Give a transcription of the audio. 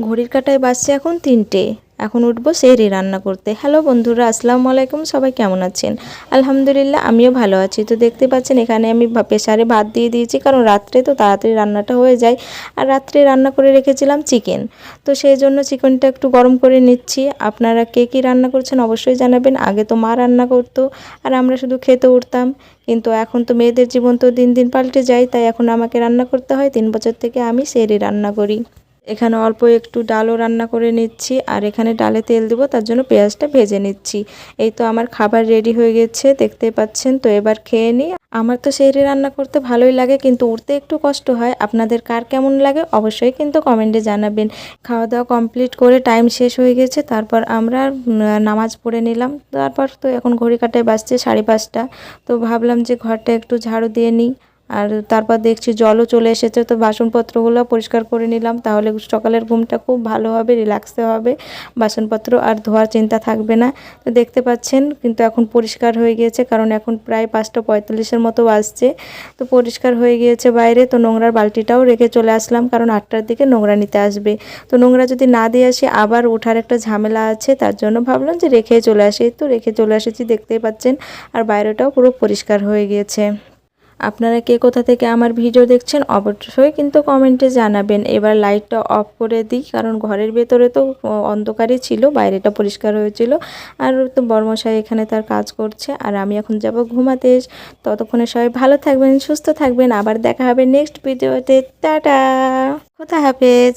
ঘড়ির কাঁটায় বাজছে এখন 3টে। এখন উঠবো সেহরি রান্না করতে। হ্যালো বন্ধুরা, আসসালামু আলাইকুম। সবাই কেমন আছেন? আলহামদুলিল্লাহ, আমিও ভালো আছি। তো দেখতে পাচ্ছেন এখানে আমি প্রেসারে ভাত দিয়ে দিয়েছি, কারণ রাত্রে তো তাড়াতাড়ি রান্নাটা হয়ে যায়। আর রাত্রে রান্না করে রেখেছিলাম চিকেন, তো সেই জন্য চিকেনটা একটু গরম করে নিচ্ছি। আপনারা কে কী রান্না করছেন অবশ্যই জানাবেন। আগে তো মা রান্না করতো আর আমরা শুধু খেতে উঠতাম, কিন্তু এখন তো মেয়েদের জীবন তো দিন দিন পাল্টে যায়, তাই এখন আমাকে রান্না করতে হয়। 3 বছর থেকে আমি সেহরি রান্না করি। এখানে অল্প একটু ডালও রান্না করে নিচ্ছি, আর এখানে ডালে তেল দেবো, তার জন্য পেঁয়াজটা ভেজে নিচ্ছি। এই তো আমার খাবার রেডি হয়ে গেছে, দেখতেই পাচ্ছেন। তো এবার খেয়ে নিই। আমার তো সেহরি রান্না করতে ভালোই লাগে, কিন্তু উঠতে একটু কষ্ট হয়। আপনাদের কার কেমন লাগে অবশ্যই কিন্তু কমেন্টে জানাবেন। খাওয়া দাওয়া কমপ্লিট করে টাইম শেষ হয়ে গেছে, তারপর আমরা নামাজ পড়ে নিলাম। তারপর তো এখন ঘড়ি কাঁটায় বাজছে 5:30। তো ভাবলাম যে ঘরটা একটু ঝাড়ু দিয়ে নিই। আর তারপর দেখছি জলও চলে এসেছে, তো বাসনপত্রগুলো পরিষ্কার করে নিলাম। তাহলে সকালের ঘুমটা খুব ভালো হবে, রিল্যাক্সে হবে, বাসনপত্র আর ধোয়ার চিন্তা থাকবে না। তো দেখতে পাচ্ছেন কিন্তু এখন পরিষ্কার হয়ে গিয়েছে, কারণ এখন প্রায় 5:45-এর মতো বাজছে। তো পরিষ্কার হয়ে গিয়েছে বাইরে। তো নোংরার বালতিটাও রেখে চলে আসলাম, কারণ 8টার দিকে নোংরা নিতে আসবে। তো নোংরা যদি না দিয়ে আসি আবার ওঠার একটা ঝামেলা আছে, তার জন্য ভাবলাম যে রেখে চলে আসি। তো রেখে চলে এসেছি, দেখতেই পাচ্ছেন। আর বাইরেটাও পুরো পরিষ্কার হয়ে গিয়েছে। আপনারা কে কোথা থেকে আমার ভিডিও দেখছেন অবশ্যই কিন্তু কমেন্টে জানাবেন। এবার লাইটটা অফ করে দিই, কারণ ঘরের ভেতরে তো অন্ধকারই ছিল, বাইরেটা পরিষ্কার হয়েছিল। আর তো বড়মশাই এখানে তার কাজ করছে, আর আমি এখন যাব ঘুমাতে। ততক্ষণে সবাই ভালো থাকবেন, সুস্থ থাকবেন। আবার দেখা হবে নেক্সট ভিডিওতে। টাটা, খোদা হাফেজ।